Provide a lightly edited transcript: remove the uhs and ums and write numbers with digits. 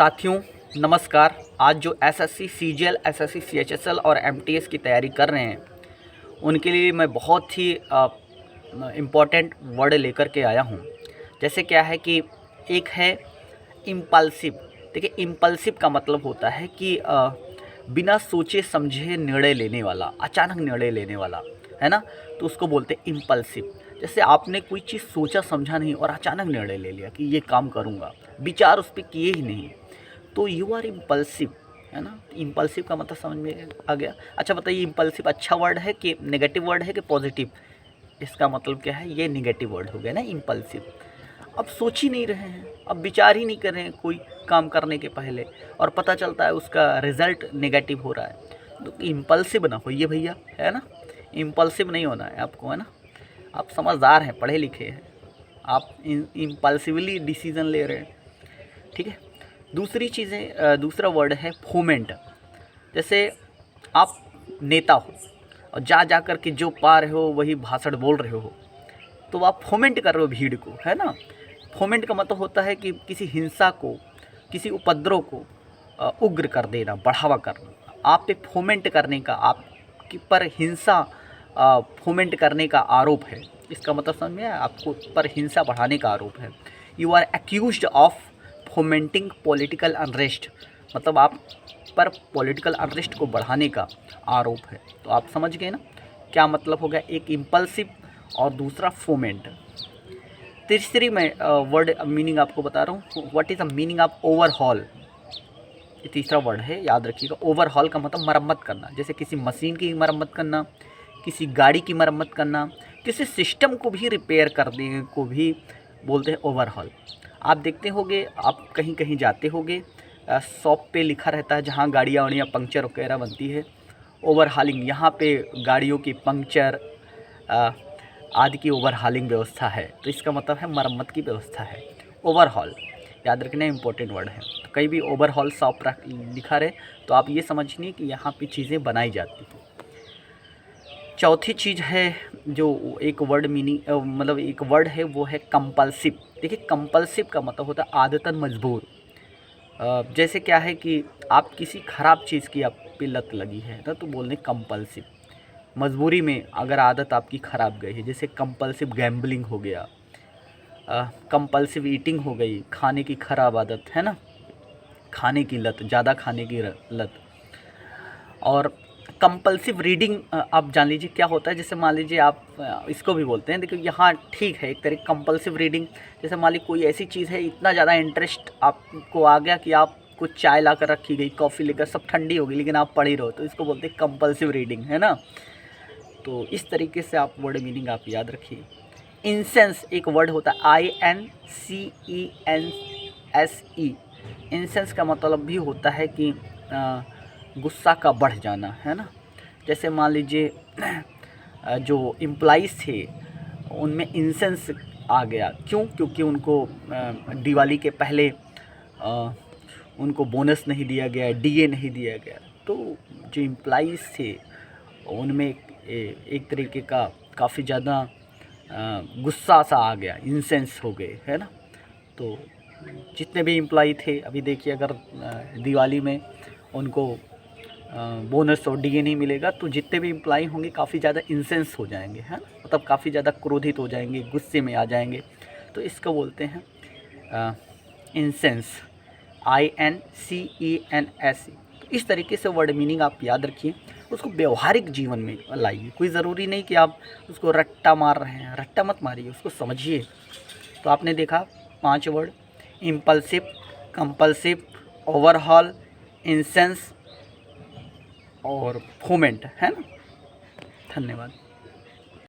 साथियों नमस्कार। आज जो एसएससी सीजीएल, एसएससी सीएचएसएल और एमटीएस की तैयारी कर रहे हैं उनके लिए मैं बहुत ही इम्पॉर्टेंट वर्ड लेकर के आया हूँ। जैसे क्या है कि एक है इम्पल्सिव। देखिए, इम्पल्सिव का मतलब होता है कि बिना सोचे समझे निर्णय लेने वाला, अचानक निर्णय लेने वाला, है ना। तो उसको बोलते हैं इम्पल्सिव। जैसे आपने कोई चीज़ सोचा समझा नहीं और अचानक निर्णय ले लिया कि ये काम करूँगा, विचार उस पर किए ही नहीं, तो यू आर इम्पल्सिव, है ना। इम्पल्सिव का मतलब समझ में आ गया। अच्छा बताइए, इम्पल्सिव अच्छा वर्ड है कि नेगेटिव वर्ड है कि पॉजिटिव? इसका मतलब क्या है, ये नेगेटिव वर्ड हो गया ना इम्पल्सिव। अब सोच ही नहीं रहे हैं, अब विचार ही नहीं कर रहे हैं कोई काम करने के पहले, और पता चलता है उसका रिजल्ट नेगेटिव हो रहा है। तो इम्पल्सिव ना होइए भैया, है ना। इम्पल्सिव नहीं होना है आपको, है ना। आप समझदार हैं, पढ़े लिखे हैं, आप इम्पल्सिवली डिसीज़न ले रहे हैं, ठीक है। दूसरी चीज़ें, दूसरा वर्ड है फोमेंट। जैसे आप नेता हो और जा कर के जो पा रहे हो वही भाषण बोल रहे हो, तो आप फोमेंट कर रहे हो भीड़ को, है ना। फोमेंट का मतलब होता है कि किसी हिंसा को, किसी उपद्रव को उग्र कर देना, बढ़ावा करना। आप पे फोमेंट करने का, आपके पर हिंसा फोमेंट करने का आरोप है। इसका मतलब समझ में आया, आपको पर हिंसा बढ़ाने का आरोप है। You are accused of fomenting political unrest, मतलब आप पर पॉलिटिकल अनरेस्ट को बढ़ाने का आरोप है। तो आप समझ गए ना क्या मतलब हो गया, एक इम्पल्सिव और दूसरा फोमेंट। तीसरी मैं वर्ड मीनिंग आपको बता रहा हूँ। What is the meaning of overhaul? ये तीसरा वर्ड है, याद रखिएगा। ओवरहॉल का मतलब मरम्मत करना। जैसे किसी मशीन की मरम्मत करना, किसी गाड़ी की मरम्मत करना, किसी सिस्टम को भी रिपेयर करने को भी बोलते हैं ओवरहॉल। आप देखते होंगे, आप कहीं कहीं जाते होंगे, शॉप पे लिखा रहता है जहाँ गाड़ियाँ वाड़ियाँ पंक्चर वगैरह बनती है, ओवरहालिंग। यहाँ पे गाड़ियों की पंक्चर आदि की ओवरहालिंग व्यवस्था है। तो इसका मतलब है मरम्मत की व्यवस्था है, ओवरहॉल। याद रखना इम्पोर्टेंट वर्ड है। तो कहीं भी ओवरहॉल शॉप लिखा रहे तो आप ये समझिए कि यहाँ पे चीज़ें बनाई जाती हैं। चौथी चीज़ है जो एक वर्ड मीनिंग, मतलब एक वर्ड है, वो है कंपल्सिव। देखिए, कंपल्सिव का मतलब होता है आदतन मजबूर। जैसे क्या है कि आप किसी ख़राब चीज़ की आप पे लत लगी है ना, तो बोलने कंपल्सिव। मजबूरी में अगर आदत आपकी ख़राब गई है, जैसे कंपल्सिव गैम्बलिंग हो गया, कंपल्सिव ईटिंग हो गई, खाने की ख़राब आदत, है ना, खाने की लत, ज़्यादा खाने की लत। और कंपल्सिव रीडिंग आप जान लीजिए क्या होता है। जैसे मान लीजिए आप इसको भी बोलते हैं, देखिए यहाँ ठीक है एक तरह कंपल्सिव रीडिंग। जैसे मान लीजिए कोई ऐसी चीज़ है, इतना ज़्यादा इंटरेस्ट आपको आ गया कि आप कुछ चाय ला कर रखी गई, कॉफ़ी लेकर, सब ठंडी हो गई, लेकिन आप पढ़ ही रहो, तो इसको बोलते हैं कंपल्सिव रीडिंग, है ना। तो इस तरीके से आप वर्ड मीनिंग आप याद रखिए। इंसेंस एक वर्ड होता है, INCENSE। इंसेंस का मतलब भी होता है कि गुस्सा का बढ़ जाना, है ना। जैसे मान लीजिए जो एम्प्लॉइज़ थे उनमें इंसेंस आ गया, क्यों? क्योंकि उनको दिवाली के पहले उनको बोनस नहीं दिया गया, डीए नहीं दिया गया। तो जो एम्प्लॉइज़ थे उनमें एक तरीके का काफ़ी ज़्यादा गुस्सा सा आ गया, इंसेंस हो गए, है ना। तो जितने भी एम्प्लॉई थे, अभी देखिए अगर दिवाली में उनको बोनस और डीए नहीं मिलेगा, तो जितने भी एम्प्लॉई होंगे काफ़ी ज़्यादा इंसेंस हो जाएंगे, है ना, मतलब काफ़ी ज़्यादा क्रोधित हो जाएंगे, गुस्से में आ जाएंगे। तो इसको बोलते हैं इंसेंस, INCENSE। इस तरीके से वर्ड मीनिंग आप याद रखिए, उसको व्यवहारिक जीवन में लाइए। कोई ज़रूरी नहीं कि आप उसको रट्टा मार रहे हैं, रट्टा मत मारिए, उसको समझिए। तो आपने देखा 5 word, impulsive, compulsive, overhaul, incense और फोमेंट, है ना। धन्यवाद।